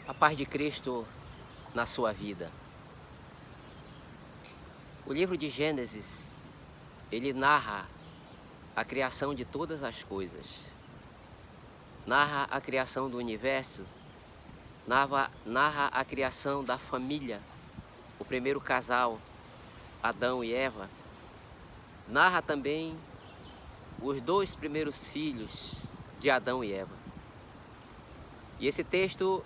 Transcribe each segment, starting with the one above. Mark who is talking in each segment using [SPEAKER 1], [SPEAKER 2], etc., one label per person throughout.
[SPEAKER 1] A paz de Cristo na sua vida. O livro de Gênesis, ele narra a criação de todas as coisas. Narra a criação do universo, narra a criação da família, o primeiro casal, Adão e Eva. Narra também os dois primeiros filhos de Adão e Eva. E esse texto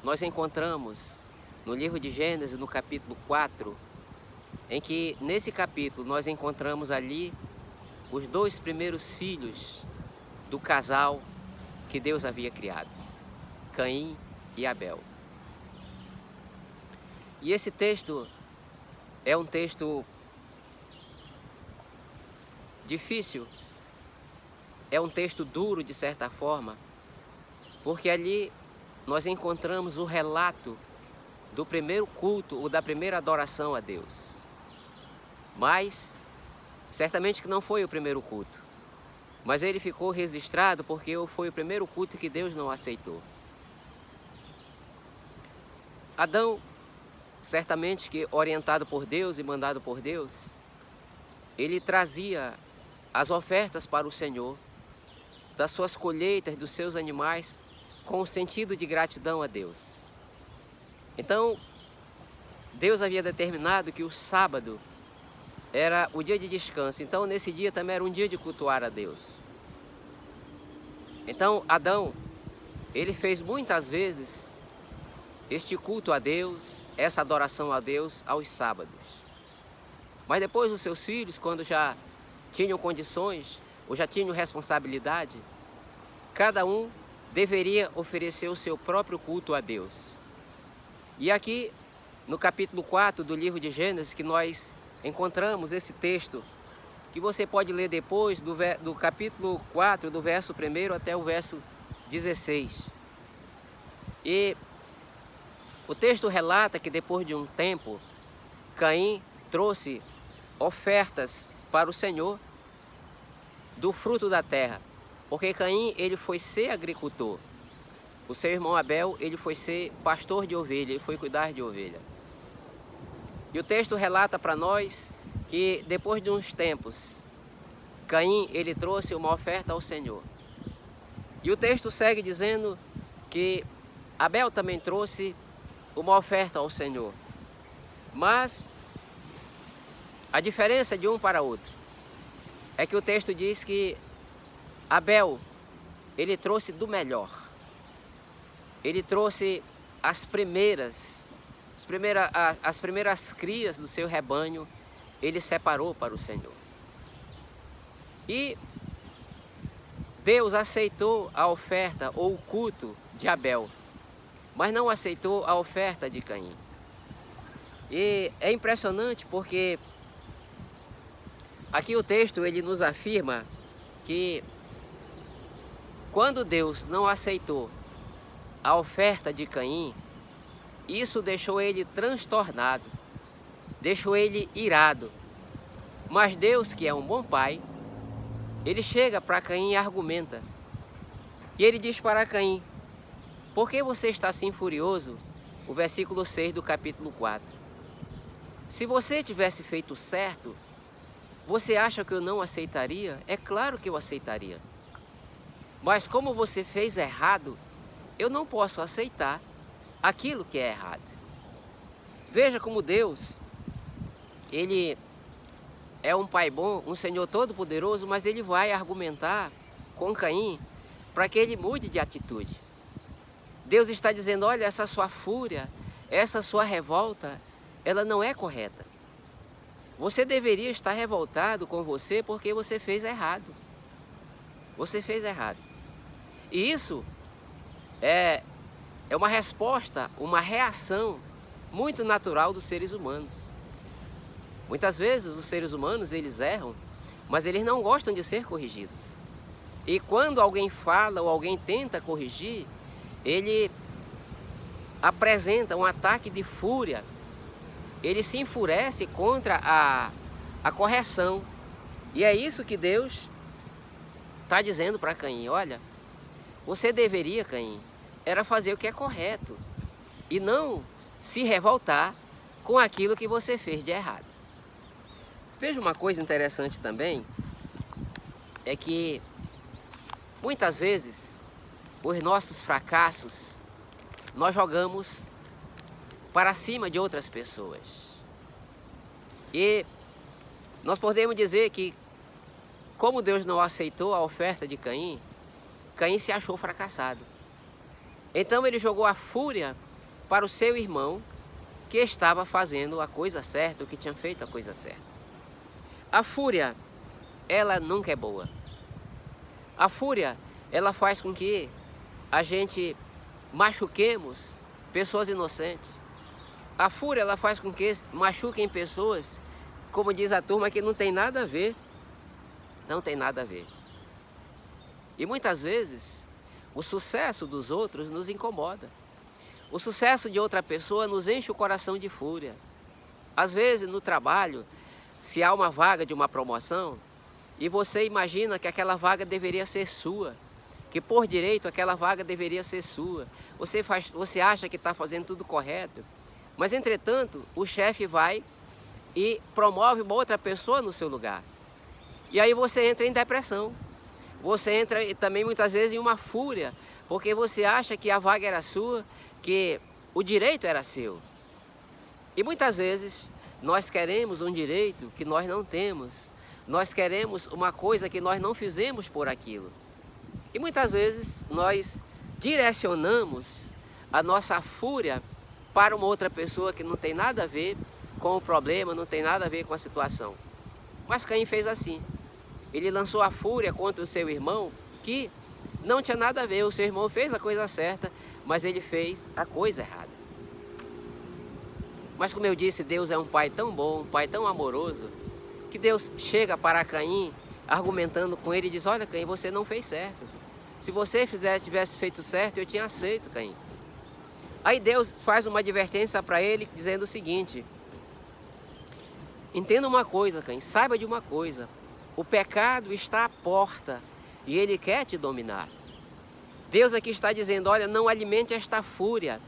[SPEAKER 1] nós encontramos no livro de Gênesis, no capítulo 4, em que nesse capítulo nós encontramos ali os dois primeiros filhos do casal que Deus havia criado, Caim e Abel. E esse texto é um texto difícil, é um texto duro de certa forma, porque ali nós encontramos o relato do primeiro culto ou da primeira adoração a Deus. Mas, certamente que não foi o primeiro culto, mas ele ficou registrado porque foi o primeiro culto que Deus não aceitou. Adão, certamente que orientado por Deus e mandado por Deus, ele trazia as ofertas para o Senhor, das suas colheitas, dos seus animais, com o sentido de gratidão a Deus. Então, Deus havia determinado que o sábado era o dia de descanso. Então, nesse dia também era um dia de cultuar a Deus. Então, Adão, ele fez muitas vezes este culto a Deus, essa adoração a Deus aos sábados. Mas depois os seus filhos, quando já tinham condições ou já tinham responsabilidade, cada um deveria oferecer o seu próprio culto a Deus. E aqui, no capítulo 4 do livro de Gênesis, que nós encontramos esse texto, que você pode ler depois do capítulo 4, do verso 1 até o verso 16. E o texto relata que depois de um tempo, Caim trouxe ofertas para o Senhor do fruto da terra. Porque Caim, ele foi ser agricultor. O seu irmão Abel, ele foi ser pastor de ovelha, ele foi cuidar de ovelha. E o texto relata para nós que depois de uns tempos, Caim, ele trouxe uma oferta ao Senhor. E o texto segue dizendo que Abel também trouxe uma oferta ao Senhor. Mas a diferença de um para outro é que o texto diz que Abel, ele trouxe do melhor. Ele trouxe as primeiras crias do seu rebanho, ele separou para o Senhor. E Deus aceitou a oferta ou o culto de Abel, mas não aceitou a oferta de Caim. E é impressionante porque aqui o texto ele nos afirma que quando Deus não aceitou a oferta de Caim, isso deixou ele transtornado, deixou ele irado. Mas Deus, que é um bom pai, ele chega para Caim e argumenta. E ele diz para Caim: por que você está assim furioso? O versículo 6 do capítulo 4. Se você tivesse feito certo, você acha que eu não aceitaria? É claro que eu aceitaria. Mas como você fez errado, eu não posso aceitar aquilo que é errado. Veja como Deus, ele é um pai bom, um Senhor todo-poderoso, mas ele vai argumentar com Caim para que ele mude de atitude. Deus está dizendo: olha, essa sua fúria, essa sua revolta, ela não é correta. Você deveria estar revoltado com você porque você fez errado. Você fez errado. E isso é uma resposta, uma reação muito natural dos seres humanos. Muitas vezes os seres humanos, eles erram, mas eles não gostam de ser corrigidos. E quando alguém fala ou alguém tenta corrigir, ele apresenta um ataque de fúria. Ele se enfurece contra a correção. E é isso que Deus está dizendo para Caim: olha, você deveria, Caim, era fazer o que é correto e não se revoltar com aquilo que você fez de errado. Veja uma coisa interessante também, é que muitas vezes os nossos fracassos nós jogamos para cima de outras pessoas. E nós podemos dizer que, como Deus não aceitou a oferta de Caim, Caim se achou fracassado. Então ele jogou a fúria para o seu irmão, que estava fazendo a coisa certa, o que tinha feito a coisa certa. A fúria, ela nunca é boa. A fúria, ela faz com que a gente machuquemos pessoas inocentes. A fúria, ela faz com que machuquem pessoas, como diz a turma, que não tem nada a ver. Não tem nada a ver. E muitas vezes, o sucesso dos outros nos incomoda. O sucesso de outra pessoa nos enche o coração de fúria. Às vezes, no trabalho, se há uma vaga de uma promoção, e você imagina que aquela vaga deveria ser sua, que por direito aquela vaga deveria ser sua. Você acha que está fazendo tudo correto, mas entretanto, o chefe vai e promove uma outra pessoa no seu lugar. E aí você entra em depressão. Você entra também muitas vezes em uma fúria, porque você acha que a vaga era sua, que o direito era seu. E muitas vezes nós queremos um direito que nós não temos. Nós queremos uma coisa que nós não fizemos por aquilo. E muitas vezes nós direcionamos a nossa fúria para uma outra pessoa que não tem nada a ver com o problema, não tem nada a ver com a situação. Mas Caim fez assim. Ele lançou a fúria contra o seu irmão, que não tinha nada a ver. O seu irmão fez a coisa certa, mas ele fez a coisa errada. Mas como eu disse, Deus é um pai tão bom, um pai tão amoroso, que Deus chega para Caim, argumentando com ele e diz: olha, Caim, você não fez certo. Se você tivesse feito certo, eu tinha aceito, Caim. Aí Deus faz uma advertência para ele, dizendo o seguinte: entenda uma coisa, Caim, saiba de uma coisa. O pecado está à porta e ele quer te dominar. Deus aqui está dizendo: olha, não alimente esta fúria.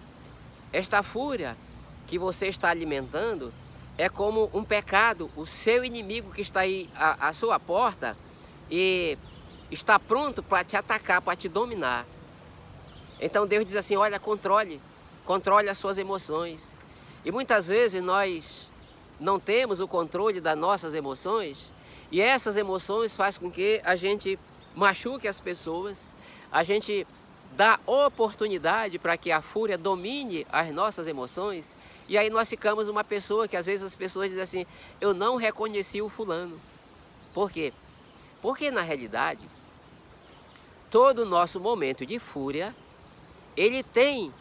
[SPEAKER 1] Esta fúria que você está alimentando é como um pecado, o seu inimigo que está aí à sua porta e está pronto para te atacar, para te dominar. Então Deus diz assim: olha, controle as suas emoções. E muitas vezes nós não temos o controle das nossas emoções, e essas emoções fazem com que a gente machuque as pessoas, a gente dá oportunidade para que a fúria domine as nossas emoções, e aí nós ficamos uma pessoa que às vezes as pessoas dizem assim: eu não reconheci o fulano. Por quê? Porque na realidade, todo o nosso momento de fúria, ele tem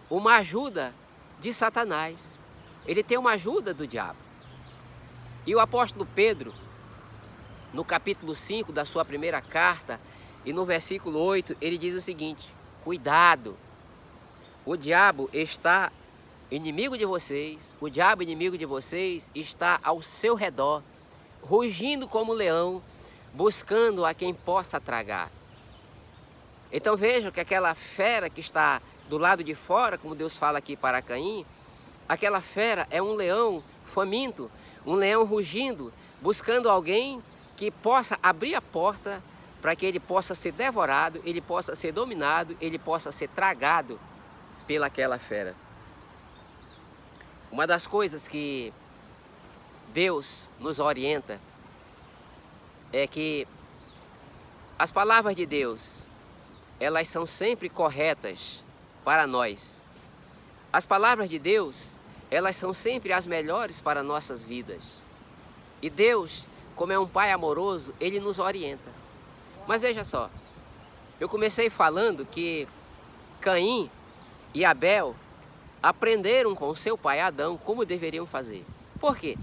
[SPEAKER 1] uma ajuda de Satanás, ele tem uma ajuda do diabo. E o apóstolo Pedro, no capítulo 5 da sua primeira carta, e no versículo 8, ele diz o seguinte: cuidado, o diabo está inimigo de vocês, o diabo inimigo de vocês está ao seu redor, rugindo como leão, buscando a quem possa tragar. Então vejam que aquela fera que está do lado de fora, como Deus fala aqui para Caim, aquela fera é um leão faminto, um leão rugindo, buscando alguém que possa abrir a porta para que ele possa ser devorado, ele possa ser dominado, ele possa ser tragado pelaquela fera. Uma das coisas que Deus nos orienta é que as palavras de Deus, elas são sempre corretas para nós. As palavras de Deus, elas são sempre as melhores para nossas vidas. E Deus, como é um pai amoroso, ele nos orienta. Mas veja só, eu comecei falando que Caim e Abel aprenderam com seu pai Adão como deveriam fazer. Por quê?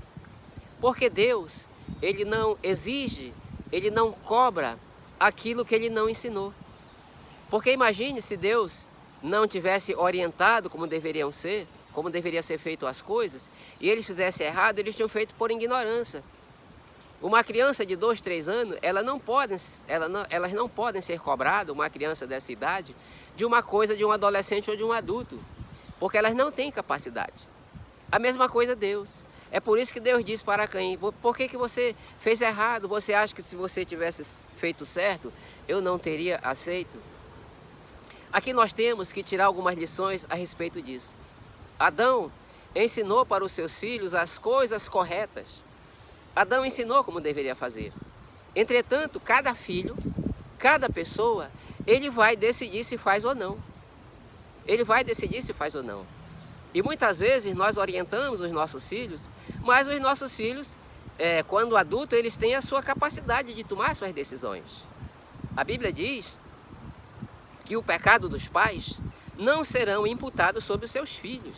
[SPEAKER 1] Porque Deus, ele não exige, ele não cobra aquilo que ele não ensinou. Porque imagine se Deus não tivesse orientado como deveriam ser, como deveria ser feito as coisas, e eles fizessem errado, eles tinham feito por ignorância. Uma criança de 2, 3 anos, elas não podem ser cobradas, uma criança dessa idade, de uma coisa de um adolescente ou de um adulto, porque elas não têm capacidade. A mesma coisa Deus. É por isso que Deus disse para Caim: por que você fez errado? Você acha que se você tivesse feito certo, eu não teria aceito? Aqui nós temos que tirar algumas lições a respeito disso. Adão ensinou para os seus filhos as coisas corretas. Adão ensinou como deveria fazer. Entretanto, cada filho, cada pessoa, ele vai decidir se faz ou não. Ele vai decidir se faz ou não. E muitas vezes nós orientamos os nossos filhos, mas os nossos filhos, quando adultos, eles têm a sua capacidade de tomar suas decisões. A Bíblia diz que o pecado dos pais não serão imputados sobre os seus filhos.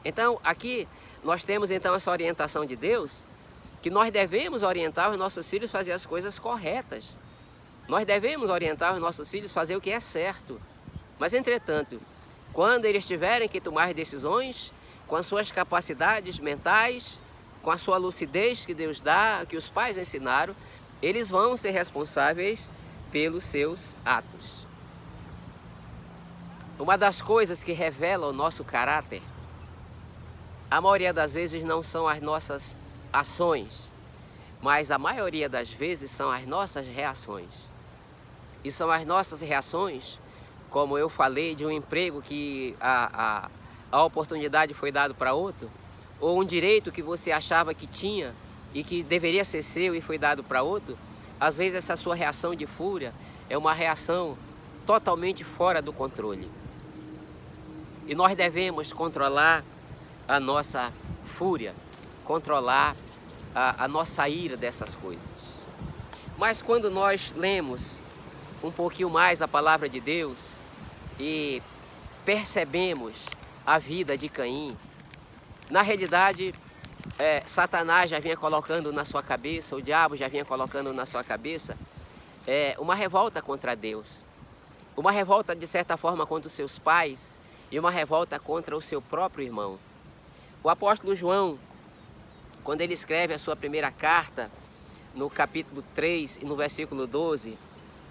[SPEAKER 1] Então, aqui nós temos então essa orientação de Deus, que nós devemos orientar os nossos filhos a fazer as coisas corretas. Nós devemos orientar os nossos filhos a fazer o que é certo. Mas, entretanto, quando eles tiverem que tomar decisões, com as suas capacidades mentais, com a sua lucidez que Deus dá, que os pais ensinaram, eles vão ser responsáveis pelos seus atos. Uma das coisas que revela o nosso caráter, a maioria das vezes não são as nossas ações, mas a maioria das vezes são as nossas reações. E são as nossas reações, como eu falei, de um emprego que a oportunidade foi dada para outro, ou um direito que você achava que tinha e que deveria ser seu e foi dado para outro. Às vezes essa sua reação de fúria é uma reação totalmente fora do controle. E nós devemos controlar a nossa fúria, controlar a nossa ira dessas coisas. Mas quando nós lemos um pouquinho mais a palavra de Deus e percebemos a vida de Caim, na realidade, Satanás já vinha colocando na sua cabeça, o diabo já vinha colocando na sua cabeça uma revolta contra Deus, uma revolta de certa forma contra os seus pais e uma revolta contra o seu próprio irmão. O apóstolo João, quando ele escreve a sua primeira carta, no capítulo 3 e no versículo 12,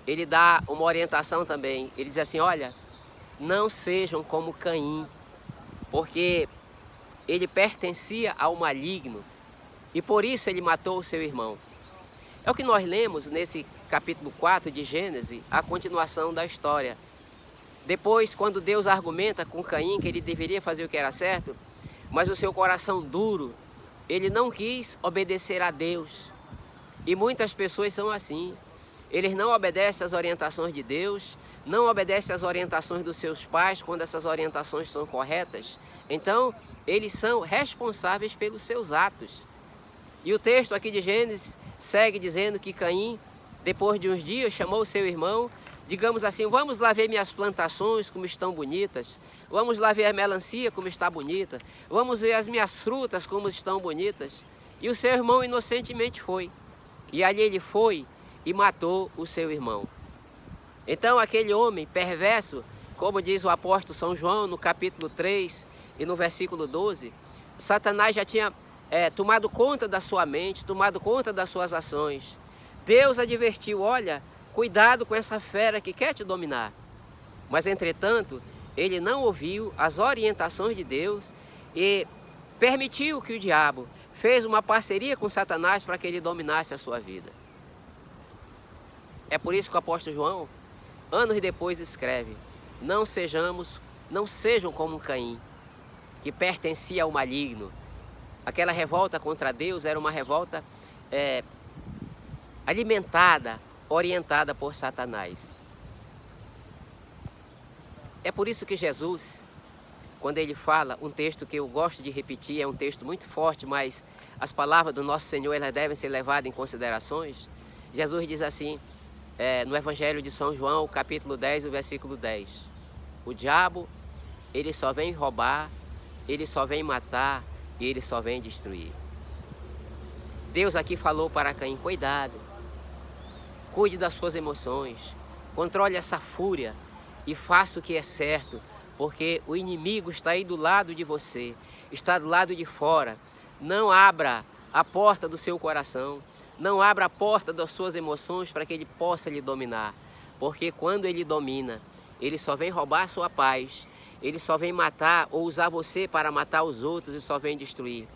[SPEAKER 1] ele dá uma orientação também. Ele diz assim: olha, não sejam como Caim, porque ele pertencia ao maligno e por isso ele matou o seu irmão. É o que nós lemos nesse capítulo 4 de Gênesis, a continuação da história. Depois, quando Deus argumenta com Caim que ele deveria fazer o que era certo, mas o seu coração duro, ele não quis obedecer a Deus. E muitas pessoas são assim. Eles não obedecem às orientações de Deus, não obedecem às orientações dos seus pais quando essas orientações são corretas. Então, eles são responsáveis pelos seus atos. E o texto aqui de Gênesis segue dizendo que Caim, depois de uns dias, chamou seu irmão, digamos assim: vamos lá ver minhas plantações como estão bonitas, vamos lá ver a melancia como está bonita, vamos ver as minhas frutas como estão bonitas. E o seu irmão inocentemente foi. E ali ele foi e matou o seu irmão. Então aquele homem perverso, como diz o apóstolo São João no capítulo 3 e no versículo 12, Satanás já tinha tomado conta da sua mente, tomado conta das suas ações. Deus advertiu: olha, cuidado com essa fera que quer te dominar. Mas entretanto, ele não ouviu as orientações de Deus e permitiu que o diabo fez uma parceria com Satanás para que ele dominasse a sua vida. É por isso que o apóstolo João, anos depois, escreve: não sejam como Caim, que pertencia ao maligno. Aquela revolta contra Deus era uma revolta alimentada, orientada por Satanás. É por isso que Jesus, quando ele fala, um texto que eu gosto de repetir, é um texto muito forte, mas as palavras do nosso Senhor, elas devem ser levadas em considerações. Jesus diz assim, no Evangelho de São João, capítulo 10, o versículo 10. O diabo, ele só vem roubar, ele só vem matar e ele só vem destruir. Deus aqui falou para Caim: cuidado, cuide das suas emoções, controle essa fúria e faça o que é certo, porque o inimigo está aí do lado de você, está do lado de fora. Não abra a porta do seu coração, não abra a porta das suas emoções para que ele possa lhe dominar. Porque quando ele domina, ele só vem roubar a sua paz, ele só vem matar ou usar você para matar os outros e só vem destruir.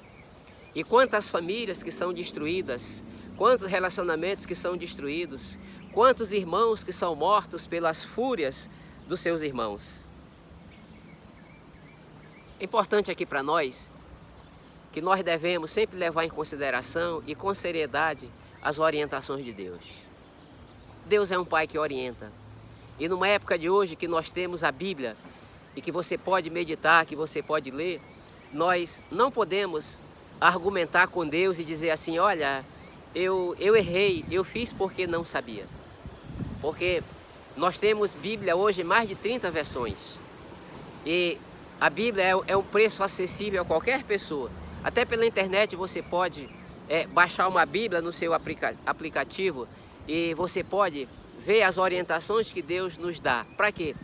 [SPEAKER 1] E quantas famílias que são destruídas, quantos relacionamentos que são destruídos, quantos irmãos que são mortos pelas fúrias dos seus irmãos. É importante aqui para nós que nós devemos sempre levar em consideração e com seriedade as orientações de Deus. Deus é um Pai que orienta. E numa época de hoje que nós temos a Bíblia e que você pode meditar, que você pode ler, nós não podemos argumentar com Deus e dizer assim, olha, eu errei, eu fiz porque não sabia. Porque nós temos Bíblia hoje em mais de 30 versões. E a Bíblia é um preço acessível a qualquer pessoa. Até pela internet você pode baixar uma Bíblia no seu aplicativo e você pode ver as orientações que Deus nos dá. Para quê?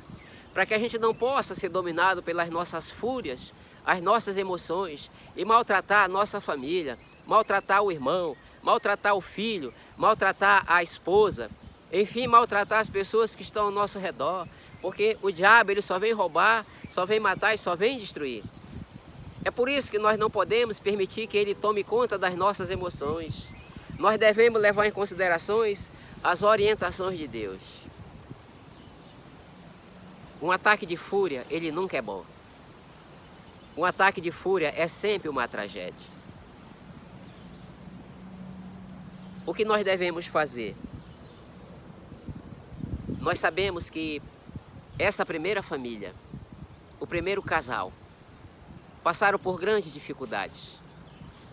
[SPEAKER 1] Para que a gente não possa ser dominado pelas nossas fúrias, as nossas emoções e maltratar a nossa família, maltratar o irmão, maltratar o filho, maltratar a esposa, enfim, maltratar as pessoas que estão ao nosso redor, porque o diabo ele só vem roubar, só vem matar e só vem destruir. É por isso que nós não podemos permitir que ele tome conta das nossas emoções. Nós devemos levar em considerações as orientações de Deus. Um ataque de fúria, ele nunca é bom. Um ataque de fúria é sempre uma tragédia. O que nós devemos fazer? Nós sabemos que essa primeira família, o primeiro casal, passaram por grandes dificuldades.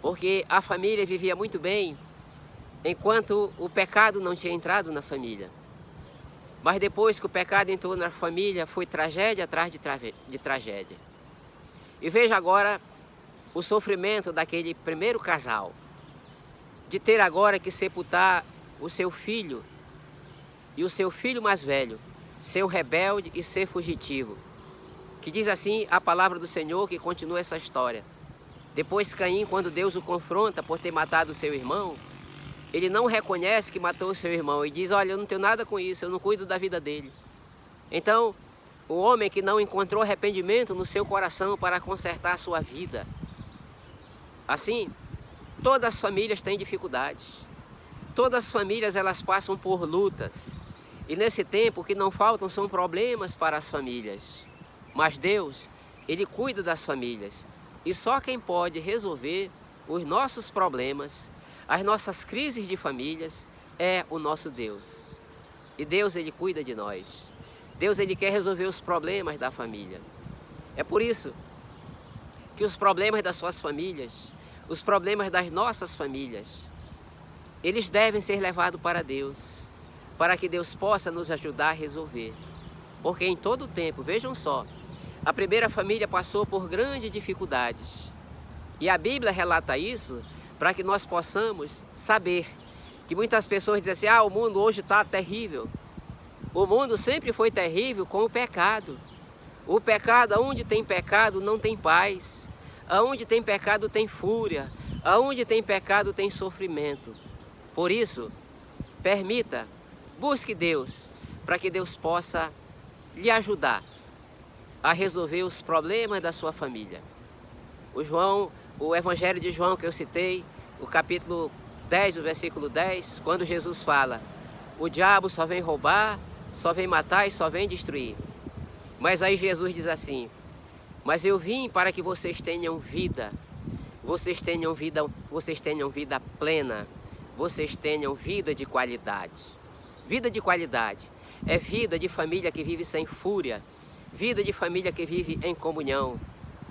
[SPEAKER 1] Porque a família vivia muito bem enquanto o pecado não tinha entrado na família. Mas depois que o pecado entrou na família, foi tragédia atrás de tragédia. E veja agora o sofrimento daquele primeiro casal, de ter agora que sepultar o seu filho e o seu filho mais velho, ser rebelde e ser fugitivo. Que diz assim a palavra do Senhor, que continua essa história. Depois Caim, quando Deus o confronta por ter matado o seu irmão, ele não reconhece que matou o seu irmão e diz, olha, eu não tenho nada com isso, eu não cuido da vida dele. Então, o homem que não encontrou arrependimento no seu coração para consertar a sua vida. Assim, todas as famílias têm dificuldades. Todas as famílias elas passam por lutas. E nesse tempo o que não faltam são problemas para as famílias. Mas Deus, Ele cuida das famílias. E só quem pode resolver os nossos problemas, as nossas crises de famílias, é o nosso Deus. E Deus, Ele cuida de nós. Deus, Ele quer resolver os problemas da família. É por isso que os problemas das suas famílias, os problemas das nossas famílias, eles devem ser levados para Deus, para que Deus possa nos ajudar a resolver. Porque em todo o tempo, vejam só, a primeira família passou por grandes dificuldades. E a Bíblia relata isso para que nós possamos saber que muitas pessoas dizem assim, o mundo hoje está terrível. O mundo sempre foi terrível com o pecado. O pecado, onde tem pecado, não tem paz. Aonde tem pecado, tem fúria. Aonde tem pecado, tem sofrimento. Por isso, permita, busque Deus, para que Deus possa lhe ajudar a resolver os problemas da sua família. O Evangelho de João que eu citei, o capítulo 10, o versículo 10, quando Jesus fala, o diabo só vem roubar, só vem matar e só vem destruir. Mas aí Jesus diz assim, mas eu vim para que vocês tenham vida, vocês tenham vida plena, vocês tenham vida de qualidade. Vida de qualidade é vida de família que vive sem fúria, vida de família que vive em comunhão,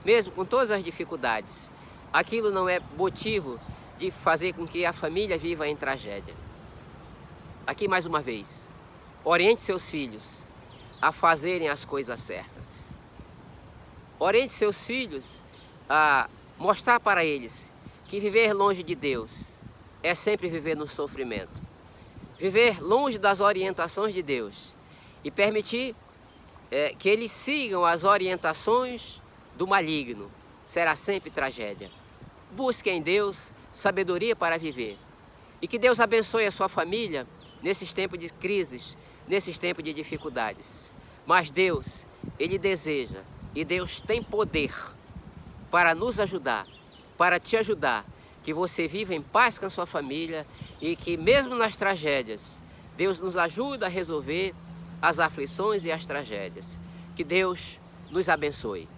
[SPEAKER 1] mesmo com todas as dificuldades. Aquilo não é motivo de fazer com que a família viva em tragédia. Aqui mais uma vez, oriente seus filhos a fazerem as coisas certas. Oriente seus filhos a mostrar para eles que viver longe de Deus é sempre viver no sofrimento. Viver longe das orientações de Deus e permitir que eles sigam as orientações do maligno será sempre tragédia. Busque em Deus sabedoria para viver. E que Deus abençoe a sua família nesses tempos de crises, nesses tempos de dificuldades. Mas Deus, Ele deseja e Deus tem poder para nos ajudar, para te ajudar, que você viva em paz com a sua família e que mesmo nas tragédias, Deus nos ajuda a resolver as aflições e as tragédias. Que Deus nos abençoe.